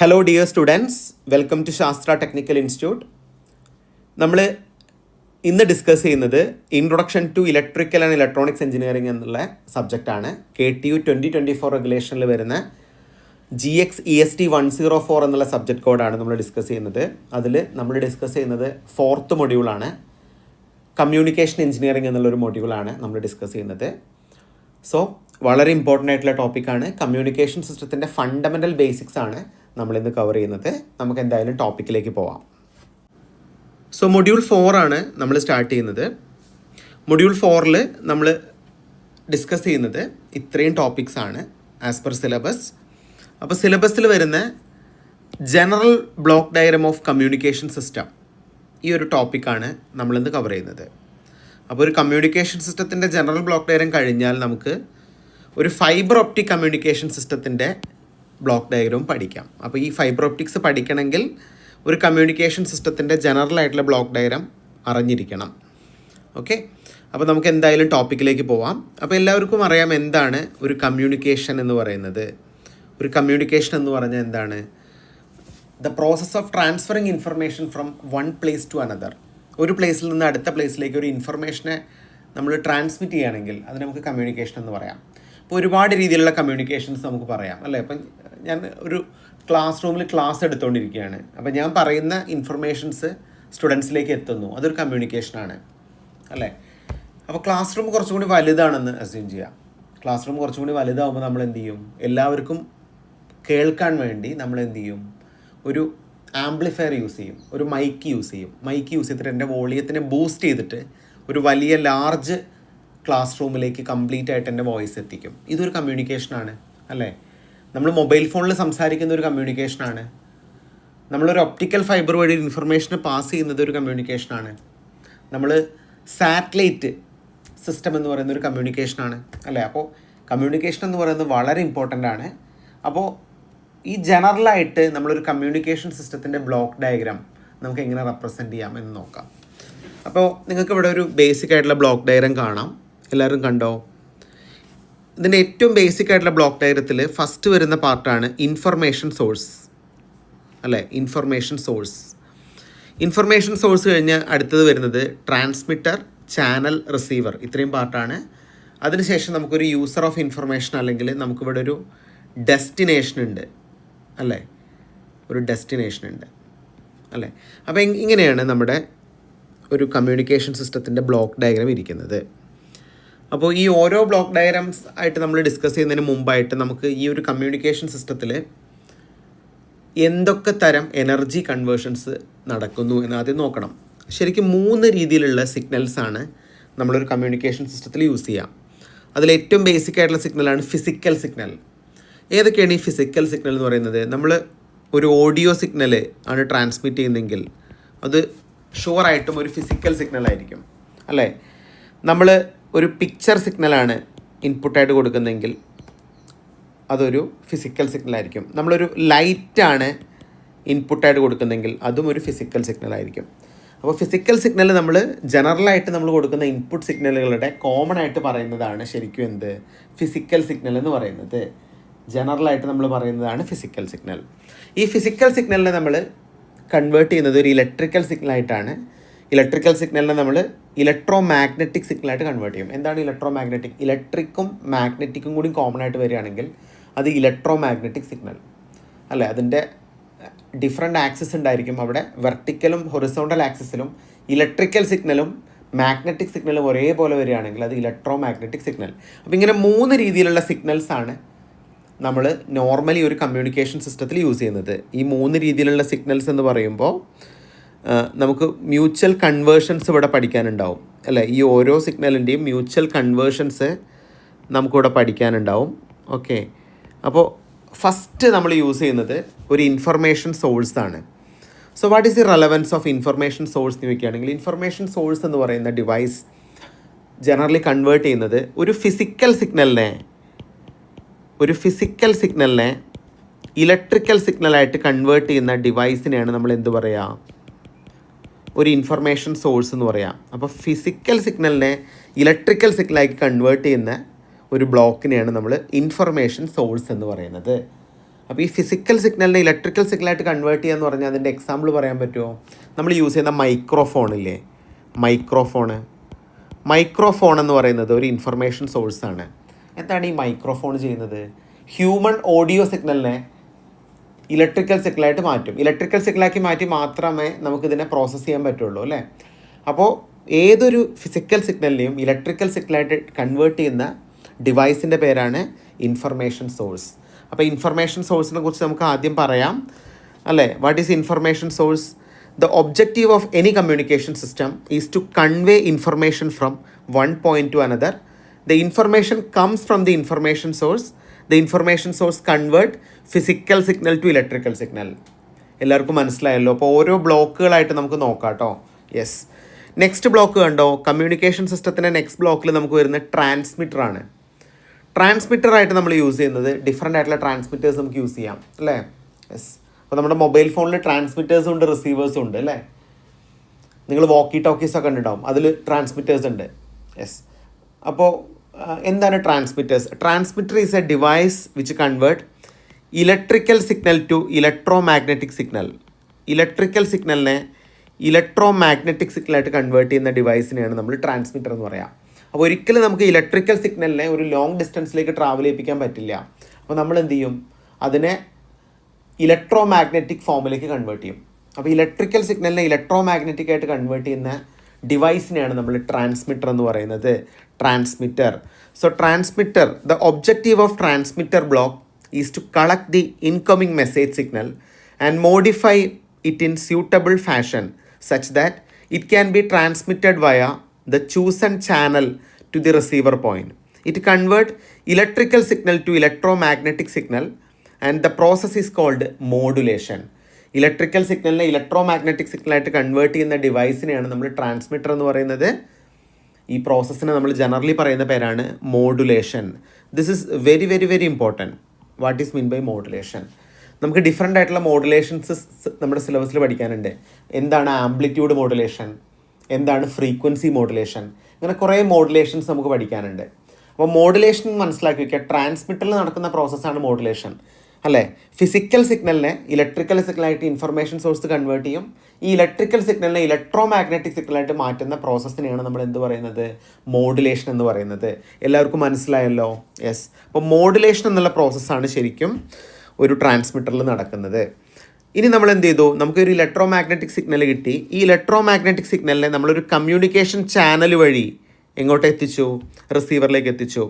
Hello dear students, welcome to Sastra Technical Institute. നമ്മൾ ഇന്ന് discuss ചെയ്യുന്നത് introduction to electrical and electronics engineering എന്നുള്ള സബ്ജക്റ്റാണ്. KTU 2024 റെഗുലേഷനിൽ വരുന്ന GX EST 104 എന്നുള്ള സബ്ജക്റ്റ് കോഡാണ് നമ്മൾ ഡിസ്കസ് ചെയ്യുന്നത്. അതിൽ നമ്മൾ ഡിസ്കസ് ചെയ്യുന്നത് 4th മൊഡ്യൂളാണ്. കമ്മ്യൂണിക്കേഷൻ എഞ്ചിനീയറിംഗ് എന്നുള്ളൊരു മൊഡ്യൂളാണ് നമ്മൾ ഡിസ്കസ് ചെയ്യുന്നത്. സോ വളരെ ഇമ്പോർട്ടൻ്റ് ആയിട്ടുള്ള ടോപ്പിക്കാണ്. കമ്മ്യൂണിക്കേഷൻ സിസ്റ്റത്തിൻ്റെ ഫണ്ടമെൻ്റൽ ബേസിക്സ് ആണ് നമ്മളിന്ന് കവർ ചെയ്യുന്നത്. നമുക്ക് എന്തായാലും ടോപ്പിക്കിലേക്ക് പോവാം. സോ മൊഡ്യൂൾ 4 ആണ് നമ്മൾ സ്റ്റാർട്ട് ചെയ്യുന്നത്. മൊഡ്യൂൾ 4 നമ്മൾ ഡിസ്കസ് ചെയ്യുന്നത് ഇത്രയും ടോപ്പിക്സ് ആണ് ആസ് പെർ സിലബസ്. അപ്പോൾ സിലബസിൽ വരുന്ന general block diagram of communication system, ഈ ഒരു ടോപ്പിക്കാണ് നമ്മളിന്ന് കവർ ചെയ്യുന്നത്. അപ്പോൾ ഒരു കമ്മ്യൂണിക്കേഷൻ സിസ്റ്റത്തിൻ്റെ ജനറൽ ബ്ലോക്ക് ഡയഗ്രം കഴിഞ്ഞാൽ നമുക്ക് ഒരു ഫൈബർ ഒപ്റ്റിക് കമ്മ്യൂണിക്കേഷൻ സിസ്റ്റത്തിൻ്റെ ബ്ലോക്ക് ഡയഗ്രവും പഠിക്കാം. അപ്പോൾ ഈ ഫൈബർ ഒപ്റ്റിക്സ് പഠിക്കണമെങ്കിൽ ഒരു കമ്മ്യൂണിക്കേഷൻ സിസ്റ്റത്തിൻ്റെ ജനറൽ ആയിട്ടുള്ള ബ്ലോക്ക് ഡയഗ്രം അറിഞ്ഞിരിക്കണം. ഓക്കെ, അപ്പോൾ നമുക്ക് എന്തായാലും ടോപ്പിക്കിലേക്ക് പോവാം. അപ്പോൾ എല്ലാവർക്കും അറിയാം എന്താണ് ഒരു കമ്മ്യൂണിക്കേഷൻ എന്ന് പറയുന്നത്. ഒരു കമ്മ്യൂണിക്കേഷൻ എന്ന് പറഞ്ഞാൽ എന്താണ്? The process of transferring information from one place to another. ഒരു പ്ലേസിൽ നിന്ന് അടുത്ത പ്ലേസിലേക്ക് ഒരു ഇൻഫർമേഷനെ നമ്മൾ ട്രാൻസ്മിറ്റ് ചെയ്യുകയാണെങ്കിൽ അത് നമുക്ക് കമ്മ്യൂണിക്കേഷൻ എന്ന് പറയാം. ഇപ്പോൾ ഒരുപാട് രീതിയിലുള്ള കമ്മ്യൂണിക്കേഷൻസ് നമുക്ക് പറയാം, അല്ലേ? അപ്പം ഞാൻ ഒരു ക്ലാസ് റൂമിൽ ക്ലാസ് എടുത്തുകൊണ്ടിരിക്കുകയാണ്. അപ്പം ഞാൻ പറയുന്ന ഇൻഫർമേഷൻസ് സ്റ്റുഡൻസിലേക്ക് എത്തുന്നു, അതൊരു കമ്മ്യൂണിക്കേഷനാണ്, അല്ലേ? അപ്പോൾ ക്ലാസ് റൂം കുറച്ചും കൂടി വലുതാണെന്ന് അസ്യൂം ചെയ്യാം. ക്ലാസ് റൂം കുറച്ചും കൂടി വലുതാകുമ്പോൾ നമ്മൾ എന്ത് ചെയ്യും? എല്ലാവർക്കും കേൾക്കാൻ വേണ്ടി നമ്മൾ എന്ത് ചെയ്യും? ഒരു ആംപ്ലിഫയർ യൂസ് ചെയ്യും, ഒരു മൈക്ക് യൂസ് ചെയ്യും. മൈക്ക് യൂസ് ചെയ്തിട്ട് എൻ്റെ വോളിയത്തിനെ ബൂസ്റ്റ് ചെയ്തിട്ട് ഒരു വലിയ ലാർജ് ക്ലാസ് റൂമിലേക്ക് കംപ്ലീറ്റ് ആയിട്ട് എൻ്റെ വോയിസ് എത്തിക്കും. ഇതൊരു കമ്മ്യൂണിക്കേഷനാണ്, അല്ലേ? നമ്മൾ മൊബൈൽ ഫോണിൽ സംസാരിക്കുന്ന ഒരു കമ്മ്യൂണിക്കേഷനാണ്. നമ്മളൊരു ഒപ്റ്റിക്കൽ ഫൈബർ വഴി ഇൻഫർമേഷനെ പാസ് ചെയ്യുന്നത് ഒരു കമ്മ്യൂണിക്കേഷനാണ്. നമ്മൾ സാറ്റലൈറ്റ് സിസ്റ്റം എന്ന് പറയുന്ന ഒരു കമ്മ്യൂണിക്കേഷനാണ്, അല്ലേ? അപ്പോൾ കമ്മ്യൂണിക്കേഷൻ എന്ന് പറയുന്നത് വളരെ ഇമ്പോർട്ടൻ്റ് ആണ്. അപ്പോൾ ഈ ജനറലായിട്ട് നമ്മളൊരു കമ്മ്യൂണിക്കേഷൻ സിസ്റ്റത്തിൻ്റെ ബ്ലോക്ക് ഡയഗ്രാം നമുക്ക് എങ്ങനെ റെപ്രസെൻറ്റ് ചെയ്യാം എന്ന് നോക്കാം. അപ്പോൾ നിങ്ങൾക്ക് ഇവിടെ ഒരു ബേസിക് ആയിട്ടുള്ള ബ്ലോക്ക് ഡയഗ്രാം കാണാം. എല്ലാവരും കണ്ടോ? ഇതിൻ്റെ ഏറ്റവും ബേസിക് ആയിട്ടുള്ള ബ്ലോക്ക് ഡയഗ്രത്തിൽ ഫസ്റ്റ് വരുന്ന പാർട്ടാണ് ഇൻഫർമേഷൻ സോഴ്സ്, അല്ലേ? Information source. ഇൻഫർമേഷൻ സോഴ്സ് കഴിഞ്ഞ് അടുത്തത് വരുന്നത് ട്രാൻസ്മിറ്റർ, ചാനൽ, റിസീവർ. ഇത്രയും പാർട്ടാണ്. അതിനുശേഷം നമുക്കൊരു യൂസർ ഓഫ് ഇൻഫർമേഷൻ, അല്ലെങ്കിൽ നമുക്കിവിടെ ഒരു ഡെസ്റ്റിനേഷൻ ഉണ്ട്, അല്ലേ? ഒരു ഡെസ്റ്റിനേഷൻ ഉണ്ട്, അല്ലേ? അപ്പോൾ ഇങ്ങനെയാണ് നമ്മുടെ ഒരു കമ്മ്യൂണിക്കേഷൻ സിസ്റ്റത്തിൻ്റെ ബ്ലോക്ക് ഡയഗ്രാം ഇരിക്കുന്നത്. അപ്പോൾ ഈ ഓരോ ബ്ലോക്ക് ഡയഗ്രാംസ് ആയിട്ട് നമ്മൾ ഡിസ്കസ് ചെയ്യുന്നതിന് മുമ്പായിട്ട് നമുക്ക് ഈ ഒരു കമ്മ്യൂണിക്കേഷൻ സിസ്റ്റത്തിൽ എന്തൊക്കെ തരം എനർജി കൺവേർഷൻസ് നടക്കുന്നു എന്ന് ആദ്യം നോക്കണം. ശരിക്കും 3 രീതിയിലുള്ള സിഗ്നൽസാണ് നമ്മളൊരു കമ്മ്യൂണിക്കേഷൻ സിസ്റ്റത്തിൽ യൂസ് ചെയ്യാം. അതിലേറ്റവും ബേസിക് ആയിട്ടുള്ള സിഗ്നലാണ് ഫിസിക്കൽ സിഗ്നൽ. ഏതൊക്കെയാണ് ഈ ഫിസിക്കൽ സിഗ്നൽ എന്ന് പറയുന്നത്? നമ്മൾ ഒരു ഓഡിയോ സിഗ്നൽ ആണ് ട്രാൻസ്മിറ്റ് ചെയ്യുന്നതെങ്കിൽ അത് ഷുവറായിട്ടും ഒരു ഫിസിക്കൽ സിഗ്നലായിരിക്കും, അല്ലേ? നമ്മൾ ഒരു പിക്ചർ സിഗ്നലാണ് ഇൻപുട്ടായിട്ട് കൊടുക്കുന്നതെങ്കിൽ അതൊരു ഫിസിക്കൽ സിഗ്നലായിരിക്കും. നമ്മളൊരു ലൈറ്റാണ് ഇൻപുട്ടായിട്ട് കൊടുക്കുന്നതെങ്കിൽ അതും ഒരു ഫിസിക്കൽ സിഗ്നലായിരിക്കും. അപ്പോൾ ഫിസിക്കൽ സിഗ്നൽ നമ്മൾ ജനറലായിട്ട് നമ്മൾ കൊടുക്കുന്ന ഇൻപുട്ട് സിഗ്നലുകളുടെ കോമൺ ആയിട്ട് പറയുന്നതാണ് ശരിക്കും എന്ത്? ഫിസിക്കൽ സിഗ്നൽ എന്ന് പറയുന്നത്. ജനറലായിട്ട് നമ്മൾ പറയുന്നതാണ് ഫിസിക്കൽ സിഗ്നൽ. ഈ ഫിസിക്കൽ സിഗ്നലിനെ നമ്മൾ കൺവേർട്ട് ചെയ്യുന്നത് ഒരു ഇലക്ട്രിക്കൽ സിഗ്നലായിട്ടാണ്. ഇലക്ട്രിക്കൽ സിഗ്നലിനെ നമ്മൾ ഇലക്ട്രോ മാഗ്നറ്റിക് സിഗ്നലായിട്ട് കൺവേർട്ട് ചെയ്യും. എന്താണ് ഇലക്ട്രോ മാഗ്നറ്റിക്? ഇലക്ട്രിക്കും മാഗ്നറ്റിക്കും കൂടി കോമൺ ആയിട്ട് വരികയാണെങ്കിൽ അത് ഇലക്ട്രോ മാഗ്നറ്റിക് സിഗ്നൽ, അല്ലേ? അതിൻ്റെ ഡിഫറെൻ്റ് ആക്സിസ് ഉണ്ടായിരിക്കും. അവിടെ വെർട്ടിക്കലും ഹൊറിസോണ്ടൽ ആക്സിസിലും ഇലക്ട്രിക്കൽ സിഗ്നലും മാഗ്നറ്റിക് സിഗ്നലും ഒരേപോലെ വരികയാണെങ്കിൽ അത് ഇലക്ട്രോ മാഗ്നറ്റിക് സിഗ്നൽ. അപ്പോൾ ഇങ്ങനെ 3 രീതിയിലുള്ള സിഗ്നൽസാണ് നമ്മൾ നോർമലി ഒരു കമ്മ്യൂണിക്കേഷൻ സിസ്റ്റത്തിൽ യൂസ് ചെയ്യുന്നത്. ഈ 3 രീതിയിലുള്ള സിഗ്നൽസ് എന്ന് പറയുമ്പോൾ നമുക്ക് മ്യൂച്വൽ കൺവേർഷൻസ് ഇവിടെ പഠിക്കാനുണ്ടാവും, അല്ലേ? ഈ ഓരോ സിഗ്നലിൻ്റെയും മ്യൂച്വൽ കൺവേർഷൻസ് നമുക്കിവിടെ പഠിക്കാനുണ്ടാവും. ഓക്കെ, അപ്പോൾ ഫസ്റ്റ് നമ്മൾ യൂസ് ചെയ്യുന്നത് ഒരു ഇൻഫർമേഷൻ സോഴ്സാണ്. So what is the relevance of information source എന്ന് ചോദിക്കുകയാണെങ്കിൽ, ഇൻഫർമേഷൻ സോഴ്സ് എന്ന് പറയുന്ന ഡിവൈസ് ജനറലി കൺവേർട്ട് ചെയ്യുന്നത് ഒരു ഫിസിക്കൽ സിഗ്നലിനെ ഇലക്ട്രിക്കൽ സിഗ്നലായിട്ട് കൺവേർട്ട് ചെയ്യുന്ന ഡിവൈസിനെയാണ് നമ്മൾ എന്ത് പറയുക? ഒരു ഇൻഫർമേഷൻ സോഴ്സ് എന്ന് പറയാം. അപ്പോൾ ഫിസിക്കൽ സിഗ്നലിനെ ഇലക്ട്രിക്കൽ സിഗ്നലാക്കി കൺവേർട്ട് ചെയ്യുന്ന ഒരു ബ്ലോക്കിനെയാണ് നമ്മൾ ഇൻഫർമേഷൻ സോഴ്സ് എന്ന് പറയുന്നത്. അപ്പോൾ ഈ ഫിസിക്കൽ സിഗ്നലിനെ ഇലക്ട്രിക്കൽ സിഗ്നലായിട്ട് കൺവേർട്ട് ചെയ്യാന്ന് പറഞ്ഞാൽ അതിൻ്റെ എക്സാമ്പിൾ പറയാൻ പറ്റുമോ? നമ്മൾ യൂസ് ചെയ്യുന്ന മൈക്രോഫോണില്ലേ, മൈക്രോഫോൺ എന്ന് പറയുന്നത് ഒരു ഇൻഫർമേഷൻ സോഴ്സാണ്. എന്താണ് ഈ മൈക്രോഫോൺ ചെയ്യുന്നത്? ഹ്യൂമൻ ഓഡിയോ സിഗ്നലിനെ ഇലക്ട്രിക്കൽ സിഗ്നലായിട്ട് മാറ്റും. ഇലക്ട്രിക്കൽ സിഗ്നലാക്കി മാറ്റി മാത്രമേ നമുക്കിതിനെ പ്രോസസ്സ് ചെയ്യാൻ പറ്റുള്ളൂ അല്ലേ. അപ്പോൾ ഏതൊരു ഫിസിക്കൽ സിഗ്നലിനെയും ഇലക്ട്രിക്കൽ സിഗ്നലായിട്ട് കൺവേർട്ട് ചെയ്യുന്ന ഡിവൈസിൻ്റെ പേരാണ് ഇൻഫർമേഷൻ സോഴ്സ്. അപ്പോൾ ഇൻഫർമേഷൻ സോഴ്സിനെ കുറിച്ച് നമുക്ക് ആദ്യം പറയാം അല്ലേ. What is information source? The objective of any communication system is to convey information from one point to another. The information comes from the information source. The information source convert physical signal to electrical signal. എല്ലാവർക്കും മനസ്സിലായല്ലോ. അപ്പോൾ ഓരോ ബ്ലോക്കുകളായിട്ട് നമുക്ക് നോക്കാം കേട്ടോ. Yes, next block കണ്ടോ? Communication സിസ്റ്റത്തിൻ്റെ നെക്സ്റ്റ് ബ്ലോക്കിൽ നമുക്ക് വരുന്നത് ട്രാൻസ്മിറ്ററാണ്. ട്രാൻസ്മിറ്ററായിട്ട് നമ്മൾ യൂസ് ചെയ്യുന്നത് ഡിഫറെൻ്റ് ആയിട്ടുള്ള ട്രാൻസ്മിറ്റേഴ്സ് നമുക്ക് യൂസ് ചെയ്യാം അല്ലേ. യെസ്, അപ്പോൾ നമ്മുടെ മൊബൈൽ ഫോണിൽ ട്രാൻസ്മിറ്റേഴ്സും ഉണ്ട്, റിസീവേഴ്സും ഉണ്ട് അല്ലേ. നിങ്ങൾ വോക്കി ടോക്കീസ് ഒക്കെ ഉണ്ടാവും, അതിൽ ട്രാൻസ്മിറ്റേഴ്സ് ഉണ്ട്. യെസ്, അപ്പോൾ എന്താണ് transmitters? Transmitter is a device which convert electrical signal to electro magnetic signal. Electrical സിഗ്നലിനെ ഇലക്ട്രോ മാഗ്നറ്റിക് സിഗ്നലായിട്ട് കൺവേർട്ട് ചെയ്യുന്ന ഡിവൈസിനെയാണ് നമ്മൾ ട്രാൻസ്മിറ്റർ എന്ന് പറയാം. അപ്പോൾ ഒരിക്കലും നമുക്ക് ഇലക്ട്രിക്കൽ സിഗ്നലിനെ ഒരു ലോങ് ഡിസ്റ്റൻസിലേക്ക് ട്രാവൽ ചെയ്യിപ്പിക്കാൻ പറ്റില്ല. അപ്പോൾ നമ്മൾ എന്ത് ചെയ്യും? അതിനെ ഇലക്ട്രോ മാഗ്നറ്റിക് ഫോമിലേക്ക് കൺവേർട്ട് ചെയ്യും. അപ്പോൾ ഇലക്ട്രിക്കൽ സിഗ്നലിനെ ഇലക്ട്രോ മാഗ്നറ്റിക് ആയിട്ട് കൺവേർട്ട് ചെയ്യുന്ന ഡിവൈസിനെയാണ് നമ്മൾ ട്രാൻസ്മിറ്റർ എന്ന് പറയുന്നത്. Transmitter. So transmitter, the objective of transmitter block is to collect the incoming message signal and modify it in suitable fashion such that it can be transmitted via the chosen channel to the receiver point. It convert electrical signal to electromagnetic signal and the process is called modulation. Electrical സിഗ്നലിനെ electromagnetic സിഗ്നലായിട്ട് convert ചെയ്യുന്ന ഡിവൈസിനെയാണ് നമ്മൾ transmitter എന്ന് പറയുന്നത്. ഈ പ്രോസസ്സിനെ നമ്മൾ generally പറയുന്ന പേരാണ് modulation. This is very very very important. What is mean by modulation? നമുക്ക് ഡിഫറെൻ്റ് ആയിട്ടുള്ള മോഡുലേഷൻസ് നമ്മുടെ സിലബസിൽ പഠിക്കാനുണ്ട്. എന്താണ് ആംപ്ലിറ്റ്യൂഡ് മോഡുലേഷൻ, എന്താണ് ഫ്രീക്വൻസി മോഡുലേഷൻ, ഇങ്ങനെ കുറേ മോഡുലേഷൻസ് നമുക്ക് പഠിക്കാനുണ്ട്. അപ്പോൾ മോഡുലേഷൻ മനസ്സിലാക്കി വയ്ക്കുക. ട്രാൻസ്മിറ്ററിൽ നടക്കുന്ന പ്രോസസ്സാണ് മോഡുലേഷൻ അല്ലേ. ഫിസിക്കൽ സിഗ്നലിനെ ഇലക്ട്രിക്കൽ സിഗ്നലായിട്ട് ഇൻഫർമേഷൻ സോഴ്സ് കൺവേർട്ട് ചെയ്യും. ഈ ഇലക്ട്രിക്കൽ സിഗ്നലിനെ ഇലക്ട്രോ മാഗ്നറ്റിക് സിഗ്നലായിട്ട് മാറ്റുന്ന പ്രോസസ്സിനെയാണ് നമ്മൾ എന്ത് പറയുന്നത്? മോഡുലേഷൻ എന്ന് പറയുന്നത്. എല്ലാവർക്കും മനസ്സിലായല്ലോ? യെസ്. അപ്പോൾ മോഡുലേഷൻ എന്നുള്ള പ്രോസസ്സാണ് ശരിക്കും ഒരു ട്രാൻസ്മിറ്ററിൽ നടക്കുന്നത്. ഇനി നമ്മൾ എന്ത് ചെയ്തു? നമുക്കൊരു ഇലക്ട്രോ മാഗ്നറ്റിക് സിഗ്നൽ കിട്ടി. ഈ ഇലക്ട്രോ മാഗ്നറ്റിക് സിഗ്നലിനെ നമ്മളൊരു കമ്മ്യൂണിക്കേഷൻ ചാനൽ വഴി എങ്ങോട്ട് എത്തിച്ചു? റിസീവറിലേക്ക് എത്തിച്ചു.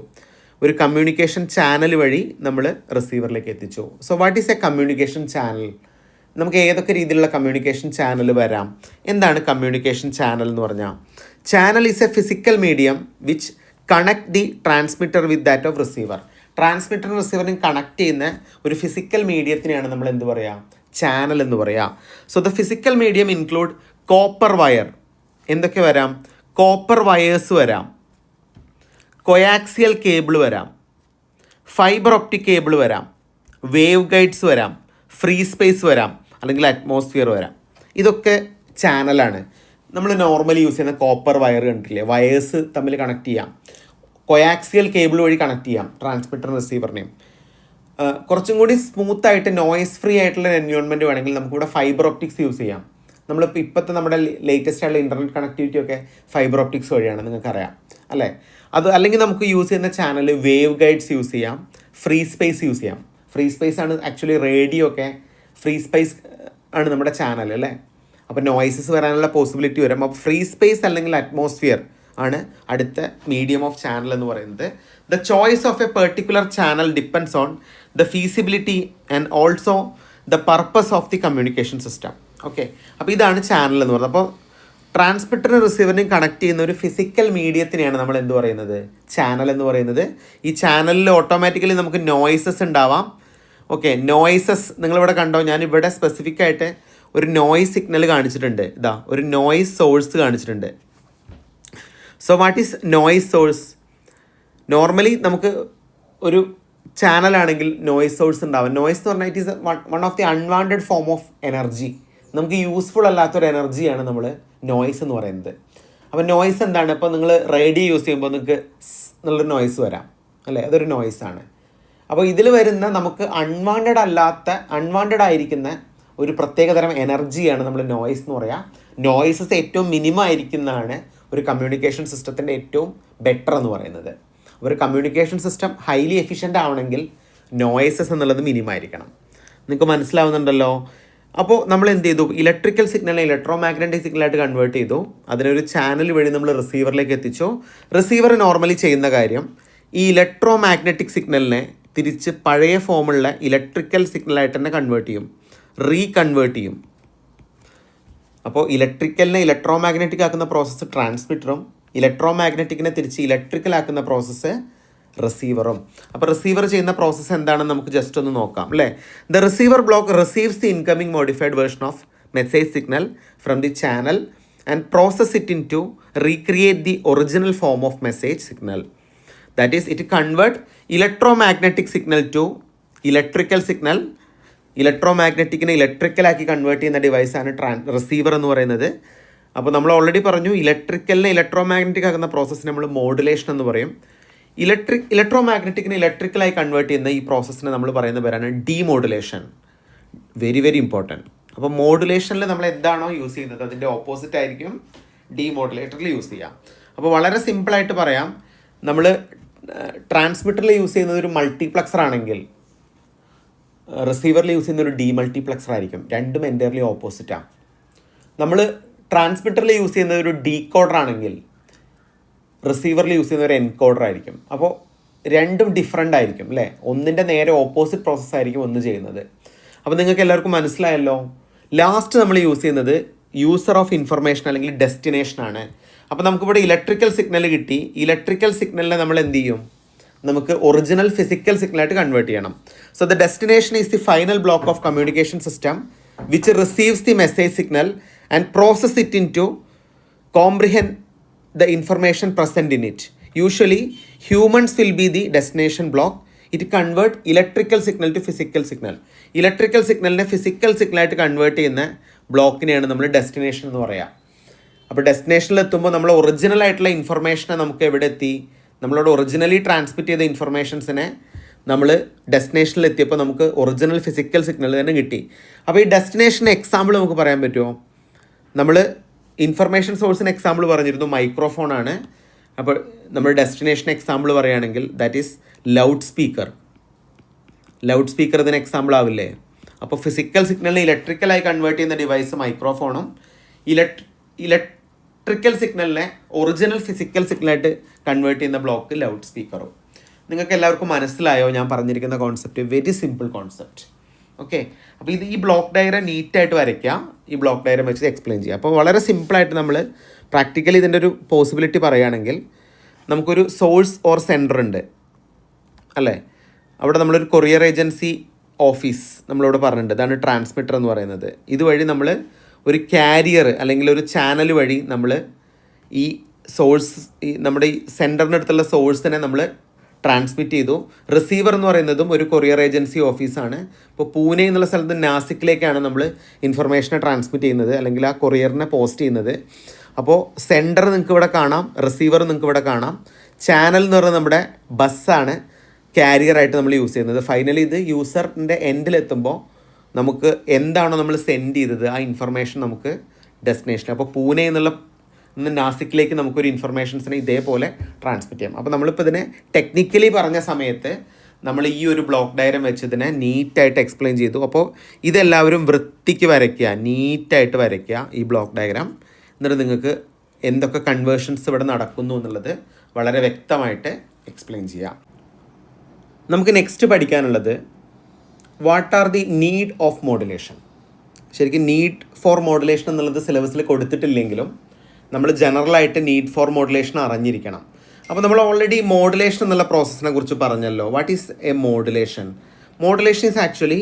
ഒരു കമ്മ്യൂണിക്കേഷൻ ചാനൽ വഴി നമ്മൾ റിസീവറിലേക്ക് എത്തിച്ചു. So what is A communication channel? നമുക്ക് ഏതൊക്കെ രീതിയിലുള്ള കമ്മ്യൂണിക്കേഷൻ ചാനൽ വരാം? എന്താണ് കമ്മ്യൂണിക്കേഷൻ ചാനൽ എന്ന് പറഞ്ഞാൽ? Channel is a physical medium which connect the transmitter with that of receiver. ട്രാൻസ്മിറ്ററും റിസീവറിനും കണക്ട് ചെയ്യുന്ന ഒരു ഫിസിക്കൽ മീഡിയത്തിനെയാണ് നമ്മൾ എന്ത് പറയുക? ചാനൽ എന്ന് പറയാം. So the physical medium include copper wire. എന്തൊക്കെ വരാം? കോപ്പർ വയേഴ്സ് വരാം, കൊയാക്സിയൽ കേബിൾ വരാം, ഫൈബർ ഒപ്റ്റിക് കേബിൾ വരാം, വേവ് ഗൈഡ്സ് വരാം, ഫ്രീ സ്പേസ് വരാം, അല്ലെങ്കിൽ അറ്റ്മോസ്ഫിയർ വരാം. ഇതൊക്കെ ചാനലാണ്. നമ്മൾ നോർമലി യൂസ് ചെയ്യുന്ന കോപ്പർ വയർ കണ്ടിട്ടില്ലേ? വയേഴ്സ് തമ്മിൽ കണക്ട് ചെയ്യാം. കൊയാക്സിയൽ കേബിൾ വഴി കണക്ട് ചെയ്യാം ട്രാൻസ്മിറ്റർ റിസീവറിനെയും. കുറച്ചും കൂടി സ്മൂത്തായിട്ട് നോയ്സ് ഫ്രീ ആയിട്ടുള്ള എൻവയോൺമെൻറ്റ് വേണമെങ്കിൽ നമുക്കിവിടെ ഫൈബർ ഒപ്റ്റിക്സ് യൂസ് ചെയ്യാം. നമ്മളിപ്പോൾ ഇപ്പോഴത്തെ നമ്മുടെ ലേറ്റസ്റ്റ് ആയിട്ടുള്ള ഇൻ്റർനെറ്റ് കണക്ടിവിറ്റി ഒക്കെ ഫൈബർ ഒപ്റ്റിക്സ് വഴിയാണ്, നിങ്ങൾക്കറിയാം അല്ലേ. അത് അല്ലെങ്കിൽ നമുക്ക് യൂസ് ചെയ്യുന്ന ചാനൽ വേവ് ഗൈഡ്സ് യൂസ് ചെയ്യാം, ഫ്രീ സ്പേസ് യൂസ് ചെയ്യാം. ഫ്രീ സ്പേസ് ആണ് ആക്ച്വലി റേഡിയോ ഒക്കെ, ഫ്രീ സ്പേസ് ആണ് നമ്മുടെ ചാനൽ അല്ലേ. അപ്പോൾ നോയ്സസ് വരാനുള്ള പോസിബിലിറ്റി വരും. അപ്പോൾ ഫ്രീ സ്പേസ് അല്ലെങ്കിൽ അറ്റ്മോസ്ഫിയർ ആണ് അടുത്ത മീഡിയം ഓഫ് ചാനൽ എന്ന് പറയുന്നത്. The choice of A particular channel depends on the feasibility and also the purpose of the communication system. Okay, അപ്പോൾ ഇതാണ് ചാനൽ എന്ന് പറയുന്നത്. അപ്പോൾ ട്രാൻസ്മിറ്ററിനും റിസീവറിനും കണക്ട് ചെയ്യുന്ന ഒരു ഫിസിക്കൽ മീഡിയത്തിനെയാണ് നമ്മൾ എന്ത് പറയുന്നത്? ചാനൽ എന്ന് പറയുന്നത്. ഈ ചാനലിൽ ഓട്ടോമാറ്റിക്കലി നമുക്ക് നോയ്സസ് ഉണ്ടാവാം. ഓക്കെ, നോയ്സസ് നിങ്ങളിവിടെ കണ്ടോ? ഞാനിവിടെ സ്പെസിഫിക് ആയിട്ട് ഒരു നോയ്സ് സിഗ്നൽ കാണിച്ചിട്ടുണ്ട്. ഇതാ ഒരു നോയ്സ് സോഴ്സ് കാണിച്ചിട്ടുണ്ട്. So what is noise source? Normally നമുക്ക് ഒരു ചാനലാണെങ്കിൽ നോയ്സ് സോഴ്സ് ഉണ്ടാവും. നോയ്സ് എന്ന് പറഞ്ഞാൽ it is one of the unwanted form of energy. നമുക്ക് യൂസ്ഫുൾ അല്ലാത്തൊരു എനർജിയാണ് നമ്മൾ നോയ്സ് എന്ന് പറയുന്നത്. അപ്പോൾ നോയ്സ് എന്താണ്? ഇപ്പോൾ നിങ്ങൾ റേഡിയോ യൂസ് ചെയ്യുമ്പോൾ നിങ്ങൾക്ക് എന്നുള്ളൊരു നോയ്സ് വരാം അല്ലേ, അതൊരു നോയ്സാണ്. അപ്പോൾ ഇതിൽ വരുന്ന നമുക്ക് അൺവാണ്ടഡ് ആയിരിക്കുന്ന ഒരു പ്രത്യേകതരം എനർജിയാണ് നമ്മൾ നോയ്സ് എന്ന് പറയുക. നോയ്സസ് ഏറ്റവും മിനിമം ആയിരിക്കുന്നതാണ് ഒരു കമ്മ്യൂണിക്കേഷൻ സിസ്റ്റത്തിൻ്റെ ഏറ്റവും ബെറ്റർ എന്ന് പറയുന്നത്. ഒരു കമ്മ്യൂണിക്കേഷൻ സിസ്റ്റം ഹൈലി എഫിഷ്യൻ്റ് ആവണമെങ്കിൽ നോയ്സസ് എന്നുള്ളത് മിനിമം ആയിരിക്കണം. നിങ്ങൾക്ക് മനസ്സിലാവുന്നുണ്ടല്ലോ. അപ്പോൾ നമ്മൾ എന്ത് ചെയ്തു, ഇലക്ട്രിക്കൽ സിഗ്നലിനെ ഇലക്ട്രോ മാഗ്നറ്റിക് സിഗ്നലായിട്ട് കൺവേർട്ട് ചെയ്തു. അതിനൊരു ചാനൽ വഴി നമ്മൾ റിസീവറിലേക്ക് എത്തിച്ചു. റിസീവർ നോർമലി ചെയ്യുന്ന കാര്യം ഈ ഇലക്ട്രോ മാഗ്നറ്റിക് സിഗ്നലിനെ തിരിച്ച് പഴയ ഫോമുള്ള ഇലക്ട്രിക്കൽ സിഗ്നലായിട്ട് തന്നെ കൺവേർട്ട് ചെയ്യും, റീകൺവേർട്ട് ചെയ്യും. അപ്പോൾ ഇലക്ട്രിക്കലിനെ ഇലക്ട്രോ മാഗ്നറ്റിക് ആക്കുന്ന പ്രോസസ്സ് ട്രാൻസ്മിറ്ററും ഇലക്ട്രോ മാഗ്നറ്റിക്കിനെ തിരിച്ച് ഇലക്ട്രിക്കൽ ആക്കുന്ന പ്രോസസ്സ് റിസീവറും. അപ്പോൾ റിസീവർ ചെയ്യുന്ന പ്രോസസ്സ് എന്താണെന്ന് നമുക്ക് ജസ്റ്റ് ഒന്ന് നോക്കാം അല്ലേ. The receiver block receives the incoming modified version of message signal from the channel and process it in to recreate the original form of message signal. That is it convert electro magnetic signal to electrical signal. Electro മാഗ്നറ്റിക്കിനെ ഇലക്ട്രിക്കലാക്കി convert ചെയ്യുന്ന ഡിവൈസാണ് receiver എന്ന് പറയുന്നത്. അപ്പോൾ നമ്മൾ already പറഞ്ഞു, ഇലക്ട്രിക്കലിനെ electro magnetic ആക്കുന്ന പ്രോസസ്സിന് നമ്മൾ മോഡുലേഷൻ എന്ന് പറയും. ഇലക്ട്രോ മാഗ്നറ്റിക്കിനെ ഇലക്ട്രിക്കലായി കൺവേർട്ട് ചെയ്യുന്ന ഈ പ്രോസസ്സിനെ നമ്മൾ പറയുന്ന പേരാണ് ഡീമോഡുലേഷൻ. Very very important. അപ്പോൾ മോഡുലേഷനിൽ നമ്മൾ എന്താണോ യൂസ് ചെയ്യുന്നത് അതിൻ്റെ ഓപ്പോസിറ്റ് ആയിരിക്കും ഡീമോഡുലേറ്ററിൽ യൂസ് ചെയ്യാം. അപ്പോൾ വളരെ സിമ്പിളായിട്ട് പറയാം, നമ്മൾ ട്രാൻസ്മിറ്ററിൽ യൂസ് ചെയ്യുന്നത് ഒരു മൾട്ടിപ്ലക്സർ ആണെങ്കിൽ റിസീവറിൽ യൂസ് ചെയ്യുന്ന ഒരു ഡീമൾട്ടിപ്ലക്സർ ആയിരിക്കും. രണ്ടും എൻ്റയർലി ഓപ്പോസിറ്റാണ്. നമ്മൾ ട്രാൻസ്മിറ്ററിൽ യൂസ് ചെയ്യുന്നത് ഒരു ഡീകോഡർ ആണെങ്കിൽ റിസീവറിൽ യൂസ് ചെയ്യുന്ന ഒരു എൻകോഡർ ആയിരിക്കും. അപ്പോൾ രണ്ടും ഡിഫറെൻ്റ് ആയിരിക്കും അല്ലേ. ഒന്നിൻ്റെ നേരെ ഓപ്പോസിറ്റ് പ്രോസസ്സ് ആയിരിക്കും ഒന്ന് ചെയ്യുന്നത്. അപ്പോൾ നിങ്ങൾക്ക് എല്ലാവർക്കും മനസ്സിലായല്ലോ. ലാസ്റ്റ് നമ്മൾ യൂസ് ചെയ്യുന്നത് യൂസർ ഓഫ് ഇൻഫർമേഷൻ അല്ലെങ്കിൽ ഡെസ്റ്റിനേഷനാണ്. അപ്പോൾ നമുക്കിവിടെ ഇലക്ട്രിക്കൽ സിഗ്നൽ കിട്ടി. ഇലക്ട്രിക്കൽ സിഗ്നലിനെ നമ്മൾ എന്ത് ചെയ്യും, നമുക്ക് ഒറിജിനൽ ഫിസിക്കൽ സിഗ്നലായിട്ട് കൺവേർട്ട് ചെയ്യണം. So the destination is the final block of communication system which receives the message signal and process it in to comprehend the information present in it. Usually humans will be the destination block. It convert electrical signal to physical signal. Electrical സിഗ്നലിനെ physical സിഗ്നലായിട്ട് convert ചെയ്യുന്ന ബ്ലോക്കിനെയാണ് നമ്മൾ destination എന്ന് പറയുക. അപ്പോൾ ഡെസ്റ്റിനേഷനിൽ എത്തുമ്പോൾ നമ്മൾ original ആയിട്ടുള്ള ഇൻഫർമേഷനെ നമുക്ക് എവിടെ എത്തി, നമ്മളോട് ഒറിജിനലി ട്രാൻസ്മിറ്റ് ചെയ്ത ഇൻഫർമേഷൻസിനെ നമ്മൾ ഡെസ്റ്റിനേഷനിൽ എത്തിയപ്പോൾ നമുക്ക് ഒറിജിനൽ ഫിസിക്കൽ സിഗ്നൽ തന്നെ കിട്ടി. അപ്പോൾ ഈ ഡെസ്റ്റിനേഷൻ എക്സാമ്പിൾ നമുക്ക് പറയാൻ പറ്റുമോ? നമ്മൾ ഇൻഫർമേഷൻ സോഴ്സിന് എക്സാമ്പിൾ പറഞ്ഞിരുന്നു മൈക്രോഫോണാണ്. അപ്പോൾ നമ്മൾ ഡെസ്റ്റിനേഷൻ എക്സാമ്പിൾ പറയുകയാണെങ്കിൽ ദാറ്റ് ഈസ് ലൗഡ് സ്പീക്കർ ഇതിന് എക്സാമ്പിൾ ആവില്ലേ. അപ്പോൾ ഫിസിക്കൽ സിഗ്നലിനെ ഇലക്ട്രിക്കലായി കൺവേർട്ട് ചെയ്യുന്ന ഡിവൈസ് മൈക്രോഫോണും ഇലക്ട്രിക്കൽ സിഗ്നലിനെ ഒറിജിനൽ ഫിസിക്കൽ സിഗ്നലായിട്ട് കൺവേർട്ട് ചെയ്യുന്ന ബ്ലോക്ക് ലൗഡ് സ്പീക്കറും. നിങ്ങൾക്ക് എല്ലാവർക്കും മനസ്സിലായോ ഞാൻ പറഞ്ഞിരിക്കുന്ന concept? Very simple concept. Okay. അപ്പോൾ ഈ ബ്ലോക്ക് ഡയഗ്രം നീറ്റായിട്ട് വരയ്ക്കുക. ഈ ബ്ലോക്ക് ഡയഗ്രം വെച്ച് എക്സ്പ്ലെയിൻ ചെയ്യുക. അപ്പോൾ വളരെ സിമ്പിളായിട്ട് നമ്മൾ പ്രാക്ടിക്കലി ഇതിൻ്റെ ഒരു പോസിബിലിറ്റി പറയുകയാണെങ്കിൽ നമുക്കൊരു സോഴ്സ് ഓർ സെൻറ്റർ ഉണ്ട് അല്ലേ. അവിടെ നമ്മളൊരു കൊറിയർ ഏജൻസി ഓഫീസ് നമ്മളിവിടെ പറഞ്ഞിട്ടുണ്ട്. ഇതാണ് ട്രാൻസ്മിറ്റർ എന്ന് പറയുന്നത്. ഇതുവഴി നമ്മൾ ഒരു കാരിയർ അല്ലെങ്കിൽ ഒരു ചാനൽ വഴി നമ്മൾ ഈ സോഴ്സ് നമ്മുടെ ഈ സെൻറ്ററിൻ്റെ അടുത്തുള്ള സോഴ്സിനെ നമ്മൾ ട്രാൻസ്മിറ്റ് ചെയ്തു. റിസീവർ എന്ന് പറയുന്നതും ഒരു കൊറിയർ ഏജൻസി ഓഫീസാണ്. ഇപ്പോൾ പൂനെ എന്നുള്ള സ്ഥലത്ത് നാസിക്കിലേക്കാണ് നമ്മൾ ഇൻഫർമേഷനെ ട്രാൻസ്മിറ്റ് ചെയ്യുന്നത് അല്ലെങ്കിൽ ആ കൊറിയറിനെ പോസ്റ്റ് ചെയ്യുന്നത്. അപ്പോൾ സെൻറ്റർ നിങ്ങൾക്ക് ഇവിടെ കാണാം, റിസീവർ നിങ്ങൾക്ക് ഇവിടെ കാണാം. ചാനൽ എന്ന് പറയുന്നത് നമ്മുടെ ബസ്സാണ് കാരിയറായിട്ട് നമ്മൾ യൂസ് ചെയ്യുന്നത്. ഫൈനലി ഇത് യൂസറിൻ്റെ എൻഡിലെത്തുമ്പോൾ നമുക്ക് എന്താണോ നമ്മൾ സെൻഡ് ചെയ്തത് ആ ഇൻഫർമേഷൻ നമുക്ക് ഡെസ്റ്റിനേഷൻ. അപ്പോൾ പൂനെ എന്നുള്ള നാസിക്കിലേക്ക് നമുക്കൊരു ഇൻഫർമേഷൻസിനെ ഇതേപോലെ ട്രാൻസ്മിറ്റ് ചെയ്യാം. അപ്പോൾ നമ്മളിപ്പോൾ ഇതിനെ ടെക്നിക്കലി പറഞ്ഞ സമയത്ത് നമ്മൾ ഈ ഒരു ബ്ലോക്ക് ഡയഗ്രം വെച്ച് ഇതിനെ നീറ്റായിട്ട് എക്സ്പ്ലെയിൻ ചെയ്തു. അപ്പോൾ ഇതെല്ലാവരും വൃത്തിക്ക് വരയ്ക്കുക, നീറ്റായിട്ട് വരയ്ക്കുക ഈ ബ്ലോക്ക് ഡയഗ്രാം. എന്നിട്ട് നിങ്ങൾക്ക് എന്തൊക്കെ കൺവേർഷൻസ് ഇവിടെ നടക്കുന്നു എന്നുള്ളത് വളരെ വ്യക്തമായിട്ട് എക്സ്പ്ലെയിൻ ചെയ്യാം. നമുക്ക് നെക്സ്റ്റ് പഠിക്കാനുള്ളത് what are the need of modulation. ശരിക്കും നീഡ് ഫോർ മോഡുലേഷൻ എന്നുള്ളത് സിലബസിൽ കൊടുത്തിട്ടില്ലെങ്കിലും നമ്മൾ ജനറലായിട്ട് നീഡ് ഫോർ മോഡുലേഷൻ അറിഞ്ഞിരിക്കണം. അപ്പോൾ നമ്മൾ ഓൾറെഡി മോഡുലേഷൻ എന്നുള്ള പ്രോസസ്സിനെ കുറിച്ച് പറഞ്ഞല്ലോ. What is a modulation? Modulation is actually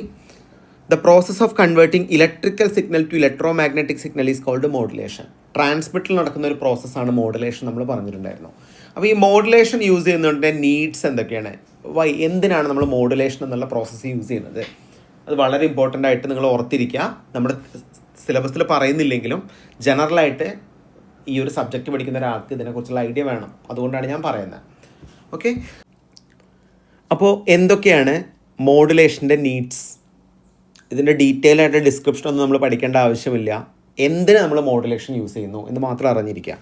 the process of converting electrical signal to electro magnetic signal is called modulation. ട്രാൻസ്മിറ്റിൽ നടക്കുന്ന ഒരു പ്രോസസ്സാണ് മോഡുലേഷൻ നമ്മൾ പറഞ്ഞിട്ടുണ്ടായിരുന്നു. അപ്പോൾ ഈ മോഡുലേഷൻ യൂസ് ചെയ്യുന്നതിൻ്റെ നീഡ്സ് എന്തൊക്കെയാണ്? എന്തിനാണ് നമ്മൾ മോഡുലേഷൻ എന്നുള്ള പ്രോസസ്സ് യൂസ് ചെയ്യുന്നത്? അത് വളരെ ഇമ്പോർട്ടൻ്റ് ആയിട്ട് നിങ്ങൾ ഓർത്തിരിക്കുക. നമ്മുടെ സിലബസിൽ പറയുന്നില്ലെങ്കിലും ജനറലായിട്ട് ഈ ഒരു സബ്ജക്റ്റ് പഠിക്കുന്ന ഒരാൾക്ക് ഇതിനെക്കുറിച്ചുള്ള ഐഡിയ വേണം. അതുകൊണ്ടാണ് ഞാൻ പറയുന്നത്. ഓക്കെ. അപ്പോൾ എന്തൊക്കെയാണ് മോഡുലേഷൻ്റെ നീഡ്സ്? ഇതിൻ്റെ ഡീറ്റെയിൽ ആയിട്ട് ഡിസ്ക്രിപ്ഷനൊന്നും നമ്മൾ പഠിക്കേണ്ട ആവശ്യമില്ല. എന്തിന് നമ്മൾ മോഡുലേഷൻ യൂസ് ചെയ്യുന്നു എന്ന് മാത്രം അറിഞ്ഞിരിക്കുക.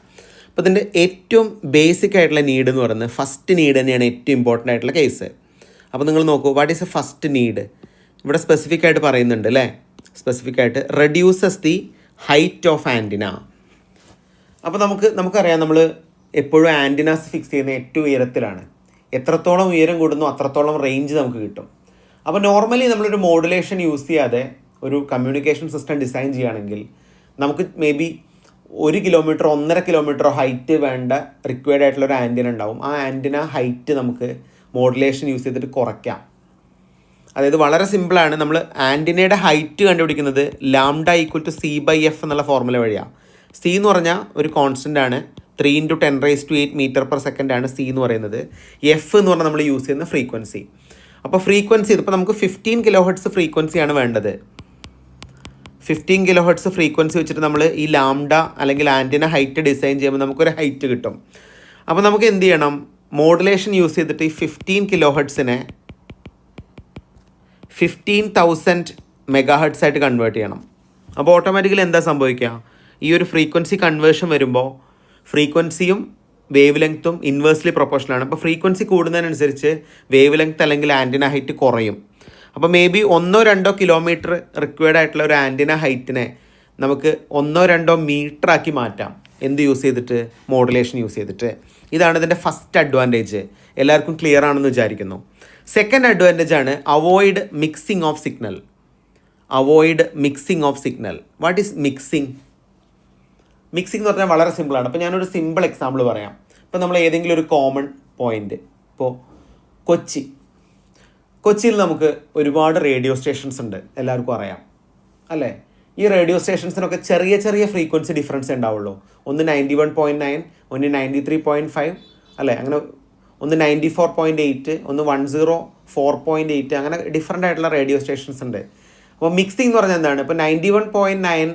അപ്പോൾ ഇതിൻ്റെ ഏറ്റവും ബേസിക് ആയിട്ടുള്ള നീഡ് എന്ന് പറയുന്നത് ഫസ്റ്റ് നീഡ് തന്നെയാണ് ഏറ്റവും ഇമ്പോർട്ടൻ്റ് ആയിട്ടുള്ള കേസ്. അപ്പോൾ നിങ്ങൾ നോക്കൂ, what is A first need? ഇവിടെ സ്പെസിഫിക് ആയിട്ട് പറയുന്നുണ്ട് അല്ലേ, സ്പെസിഫിക് ആയിട്ട് reduces the height of antenna. അപ്പോൾ നമുക്കറിയാം, നമ്മൾ എപ്പോഴും ആൻറ്റിനാസ് ഫിക്സ് ചെയ്യുന്ന ഏറ്റവും ഉയരത്തിലാണ്. എത്രത്തോളം ഉയരം കൂടുന്നു അത്രത്തോളം റേഞ്ച് നമുക്ക് കിട്ടും. അപ്പോൾ നോർമലി നമ്മളൊരു മോഡുലേഷൻ യൂസ് ചെയ്യാതെ ഒരു കമ്മ്യൂണിക്കേഷൻ സിസ്റ്റം ഡിസൈൻ ചെയ്യുകയാണെങ്കിൽ നമുക്ക് may be 1 kilometre 1.5 kilometre height വേണ്ട റിക്വയർഡ് ആയിട്ടുള്ള ഒരു ആൻറ്റിന ഉണ്ടാവും. ആ ആൻറ്റിന ഹൈറ്റ് നമുക്ക് മോഡുലേഷൻ യൂസ് ചെയ്തിട്ട് കുറയ്ക്കാം. അതായത് വളരെ സിമ്പിളാണ്. നമ്മൾ ആൻറ്റിനയുടെ ഹൈറ്റ് കണ്ടുപിടിക്കുന്നത് ലാംഡ = C/F എന്നുള്ള ഫോർമുല വഴിയാണ്. സി എന്ന് പറഞ്ഞാൽ ഒരു കോൺസ്റ്റൻ്റ് ആണ്. 3 × 10⁸ മീറ്റർ/സെക്കൻഡ് ആണ് സി എന്ന് പറയുന്നത്. എഫ് എന്ന് പറഞ്ഞാൽ നമ്മൾ യൂസ് ചെയ്യുന്ന ഫ്രീക്വൻസി. അപ്പോൾ ഫ്രീക്വൻസി ഇതിപ്പോൾ നമുക്ക് 15 kHz ഫ്രീക്വൻസിയാണ് വേണ്ടത്. 15 kHz ഫ്രീക്വൻസി വെച്ചിട്ട് നമ്മൾ ഈ ലാംഡ അല്ലെങ്കിൽ ആൻറ്റിന ഹൈറ്റ് ഡിസൈൻ ചെയ്യുമ്പോൾ നമുക്കൊരു ഹൈറ്റ് കിട്ടും. അപ്പോൾ നമുക്ക് എന്ത് ചെയ്യണം? മോഡുലേഷൻ യൂസ് ചെയ്തിട്ട് ഈ 15 kHz-നെ 15,000 MHz ആയിട്ട് കൺവേർട്ട് ചെയ്യണം. അപ്പോൾ ഓട്ടോമാറ്റിക്കലി എന്താ സംഭവിക്കുക? ഈ ഒരു ഫ്രീക്വൻസി കൺവേർഷൻ വരുമ്പോൾ ഫ്രീക്വൻസിയും വേവ് ലെങ്ത്തും ഇൻവേഴ്സ്ലി പ്രൊപ്പോർഷനാണ്. അപ്പോൾ ഫ്രീക്വൻസി കൂടുന്നതിനനുസരിച്ച് വേവ് ലെങ്ത്ത് അല്ലെങ്കിൽ ആൻറ്റിന ഹൈറ്റ് കുറയും. അപ്പോൾ മേ ബി 1-2 കിലോമീറ്റർ റിക്വയർഡ് ആയിട്ടുള്ള ഒരു ആൻറ്റിന ഹൈറ്റിനെ നമുക്ക് 1-2 മീറ്റർ ആക്കി മാറ്റാം. എന്ത് യൂസ് ചെയ്തിട്ട്? മോഡുലേഷൻ യൂസ് ചെയ്തിട്ട്. ഇതാണ് ഇതിൻ്റെ ഫസ്റ്റ് അഡ്വാൻറ്റേജ്. എല്ലാവർക്കും ക്ലിയർ ആണെന്ന് വിചാരിക്കുന്നു. സെക്കൻഡ് അഡ്വാൻറ്റേജ് ആണ് avoid mixing of signal. Avoid mixing of signal. What is mixing? Mixing എന്ന് പറഞ്ഞാൽ വളരെ സിമ്പിളാണ്. അപ്പോൾ ഞാനൊരു സിമ്പിൾ എക്സാമ്പിൾ പറയാം. ഇപ്പോൾ നമ്മൾ ഏതെങ്കിലും ഒരു കോമൺ പോയിൻ്റ്, ഇപ്പോൾ കൊച്ചിയിൽ നമുക്ക് ഒരുപാട് റേഡിയോ സ്റ്റേഷൻസ് ഉണ്ട്, എല്ലാവർക്കും അറിയാം അല്ലേ? ഈ റേഡിയോ സ്റ്റേഷൻസിനൊക്കെ ചെറിയ ചെറിയ ഫ്രീക്വൻസി ഡിഫറൻസ് ഉണ്ടാവുള്ളൂ. ഒന്ന് 91.9, ഒന്ന് 93.5 അല്ലേ? അങ്ങനെ ഒന്ന് 94.8, ഒന്ന് 104.8, അങ്ങനെ ഡിഫറെൻ്റ് ആയിട്ടുള്ള റേഡിയോ സ്റ്റേഷൻസ് ഉണ്ട്. അപ്പോൾ മിക്സിംഗ് എന്ന് പറഞ്ഞാൽ എന്താണ്? ഇപ്പോൾ 91.9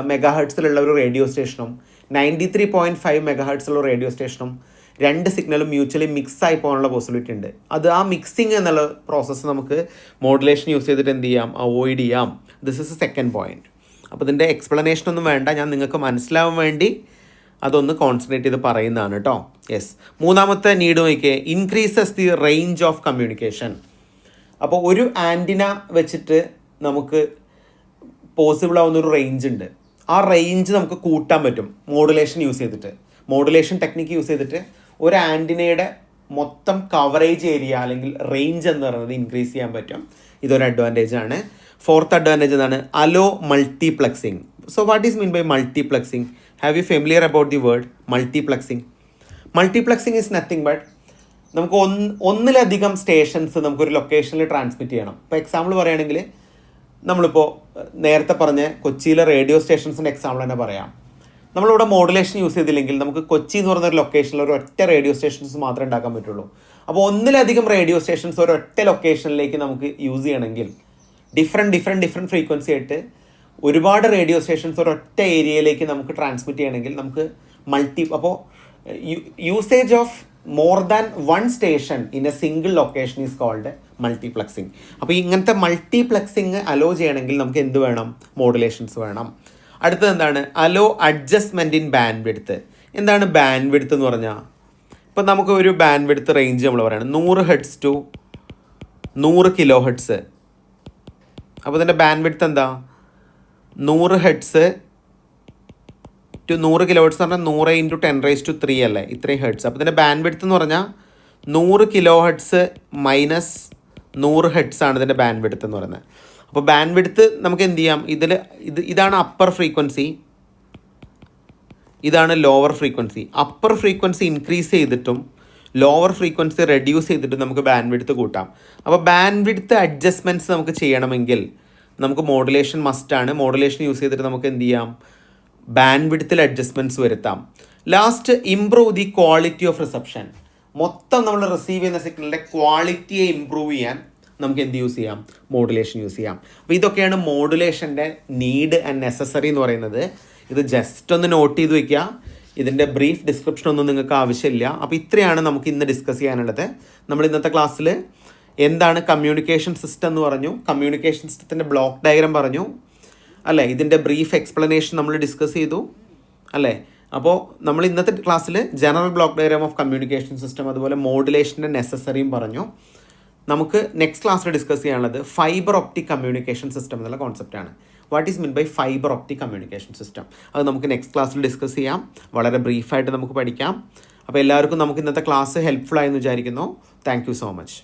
മെഗാഹെർട്സിലുള്ള ഒരു റേഡിയോ സ്റ്റേഷനും 93.5 മെഗാഹെർട്സിലുള്ള റേഡിയോ സ്റ്റേഷനും രണ്ട് സിഗ്നലും മ്യൂച്വലി മിക്സ് ആയി പോകാനുള്ള പോസിബിലിറ്റി ഉണ്ട്. അത് ആ മിക്സിങ് എന്നുള്ള പ്രോസസ്സ് നമുക്ക് മോഡുലേഷൻ യൂസ് ചെയ്തിട്ട് എന്ത് ചെയ്യാം? അവോയ്ഡ് ചെയ്യാം. This is A second point. അപ്പോൾ ഇതിൻ്റെ എക്സ്പ്ലനേഷൻ ഒന്നും വേണ്ട, ഞാൻ നിങ്ങൾക്ക് മനസ്സിലാവാൻ വേണ്ടി അതൊന്ന് കോൺസെൻട്രേറ്റ് ചെയ്ത് പറയുന്നതാണ് കേട്ടോ. യെസ്. മൂന്നാമത്തെ നീഡ് നോക്കിയേ, increases the range of communication. അപ്പോൾ ഒരു ആൻറ്റിന വെച്ചിട്ട് നമുക്ക് പോസിബിൾ ആവുന്നൊരു റേഞ്ച് ഉണ്ട്. ആ റേഞ്ച് നമുക്ക് കൂട്ടാൻ പറ്റും മോഡുലേഷൻ യൂസ് ചെയ്തിട്ട്. മോഡുലേഷൻ ടെക്നിക്ക് യൂസ് ചെയ്തിട്ട് ഒരു ആൻറ്റിനയുടെ മൊത്തം കവറേജ് ഏരിയ അല്ലെങ്കിൽ റേഞ്ച് എന്ന് പറയുന്നത് ഇൻക്രീസ് ചെയ്യാൻ പറ്റും. ഇതൊരു അഡ്വാൻറ്റേജ് ആണ്. ഫോർത്ത് അഡ്വാൻറ്റേജ് എന്താണ്? Allow multiplexing. So what is mean by multiplexing? Have you familiar about the word multiplexing? Multiplexing is nothing but നമുക്ക് ഒന്നിലധികം സ്റ്റേഷൻസ് നമുക്കൊരു ലൊക്കേഷനിൽ ട്രാൻസ്മിറ്റ് ചെയ്യണം. ഇപ്പോൾ എക്സാമ്പിൾ പറയുകയാണെങ്കിൽ നമ്മളിപ്പോൾ നേരത്തെ പറഞ്ഞ കൊച്ചിയിലെ റേഡിയോ സ്റ്റേഷൻസിൻ്റെ എക്സാമ്പിൾ തന്നെ പറയാം. നമ്മളിവിടെ മോഡുലേഷൻ യൂസ് ചെയ്തില്ലെങ്കിൽ നമുക്ക് കൊച്ചി എന്ന് പറയുന്ന ഒരു ലൊക്കേഷനിൽ ഒരു ഒറ്റ റേഡിയോ സ്റ്റേഷൻസ് മാത്രമേ ഉണ്ടാക്കാൻ പറ്റുള്ളൂ. അപ്പോൾ ഒന്നിലധികം റേഡിയോ സ്റ്റേഷൻസ് ഒരൊറ്റ ലൊക്കേഷനിലേക്ക് നമുക്ക് യൂസ് ചെയ്യണമെങ്കിൽ ഡിഫറെൻറ്റ് ഫ്രീക്വൻസി ആയിട്ട് ഒരുപാട് റേഡിയോ സ്റ്റേഷൻസ് ഒരൊറ്റ ഏരിയയിലേക്ക് നമുക്ക് ട്രാൻസ്മിറ്റ് ചെയ്യണമെങ്കിൽ നമുക്ക് അപ്പോൾ usage of more than one station in a single location is called multiplexing. അപ്പോൾ ഇങ്ങനത്തെ മൾട്ടിപ്ലക്സിങ് അലോ ചെയ്യണമെങ്കിൽ നമുക്ക് എന്ത് വേണം? മോഡുലേഷൻസ് വേണം. അടുത്തത് എന്താണ്? Hello adjustment in band width. എന്താണ് ബാൻഡ് വിഡ്ത്ത് എന്ന് പറഞ്ഞാൽ? ഇപ്പം നമുക്ക് ഒരു ബാൻഡ് വിഡ്ത്ത് റേഞ്ച് നമ്മൾ പറയുന്നത് 100 Hz to 100 kHz. അപ്പോൾ ഇതിൻ്റെ ബാൻഡ് വിഡ്ത്ത് എന്താ? 100 Hz to 100 kHz എന്ന് പറഞ്ഞാൽ 100 × 10⁻³ അല്ലേ? ഇത്രയും ഹെഡ്സ്. അപ്പോൾ ഇതിൻ്റെ ബാൻഡ് വിഡ്ത്ത് എന്ന് പറഞ്ഞാൽ 100 kHz മൈനസ് 100 Hz ആണ് ഇതിൻ്റെ ബാൻഡ് വിഡ്ത്ത് എന്ന് പറയുന്നത്. അപ്പോൾ ബാൻഡ് വിഡ്ത്ത് നമുക്ക് എന്ത് ചെയ്യാം? ഇതാണ് അപ്പർ ഫ്രീക്വൻസി, ഇതാണ് lower frequency. Upper frequency increase ചെയ്തിട്ടും ലോവർ ഫ്രീക്വൻസി റെഡ്യൂസ് ചെയ്തിട്ടും നമുക്ക് ബാൻഡ് വിഡ്ത്ത് കൂട്ടാം. അപ്പോൾ ബാൻഡ് വിഡ്ത്ത് അഡ്ജസ്റ്റ്മെൻറ്റ്സ് നമുക്ക് ചെയ്യണമെങ്കിൽ നമുക്ക് മോഡുലേഷൻ മസ്റ്റാണ്. മോഡുലേഷൻ യൂസ് ചെയ്തിട്ട് നമുക്ക് എന്ത് ചെയ്യാം? ബാൻഡ് വിഡ്ത്തിൽ അഡ്ജസ്റ്റ്മെൻറ്റ്സ് വരുത്താം. Last, improve the quality of reception. മൊത്തം നമ്മൾ റിസീവ് ചെയ്യുന്ന സിഗ്നലിൻ്റെ ക്വാളിറ്റിയെ ഇംപ്രൂവ് ചെയ്യാൻ നമുക്ക് എന്ത് യൂസ് ചെയ്യാം? മോഡുലേഷൻ യൂസ് ചെയ്യാം. അപ്പോൾ ഇതൊക്കെയാണ് മോഡുലേഷൻ്റെ നീഡ് ആൻഡ് നെസസറി എന്ന് പറയുന്നത്. ഇത് ജസ്റ്റ് ഒന്ന് നോട്ട് ചെയ്ത് വയ്ക്കുക. ഇതിൻ്റെ ബ്രീഫ് ഡിസ്ക്രിപ്ഷൻ ഒന്നും നിങ്ങൾക്ക് ആവശ്യമില്ല. അപ്പോൾ ഇത്രയാണ് നമുക്ക് ഇന്ന് ഡിസ്കസ് ചെയ്യാനുള്ളത്. നമ്മൾ ഇന്നത്തെ ക്ലാസ്സിൽ എന്താണ് കമ്മ്യൂണിക്കേഷൻ സിസ്റ്റം എന്ന് പറഞ്ഞു, കമ്മ്യൂണിക്കേഷൻ സിസ്റ്റത്തിൻ്റെ ബ്ലോക്ക് ഡയഗ്രാം പറഞ്ഞു അല്ലേ, ഇതിൻ്റെ ബ്രീഫ് എക്സ്പ്ലനേഷൻ നമ്മൾ ഡിസ്കസ് ചെയ്തു അല്ലേ. അപ്പോൾ നമ്മൾ ഇന്നത്തെ ക്ലാസ്സിൽ general block diagram of communication system അതുപോലെ മോഡുലേഷൻ്റെ നെസസറിയും പറഞ്ഞു. നമുക്ക് നെക്സ്റ്റ് ക്ലാസ്സിൽ ഡിസ്കസ് ചെയ്യാനുള്ളത് ഫൈബർ ഒപ്റ്റിക് കമ്മ്യൂണിക്കേഷൻ സിസ്റ്റം എന്നുള്ള കോൺസെപ്റ്റാണ്. What is mean by fibre optic communication system, അത് നമുക്ക് നെക്സ്റ്റ് ക്ലാസ്സിൽ ഡിസ്കസ് ചെയ്യാം. വളരെ ബ്രീഫായിട്ട് നമുക്ക് പഠിക്കാം. അപ്പോൾ എല്ലാവർക്കും നമുക്ക് ഇന്നത്തെ ക്ലാസ് ഹെൽപ്ഫുൾ ആയെന്ന് വിചാരിക്കുന്നു. Thank you so much.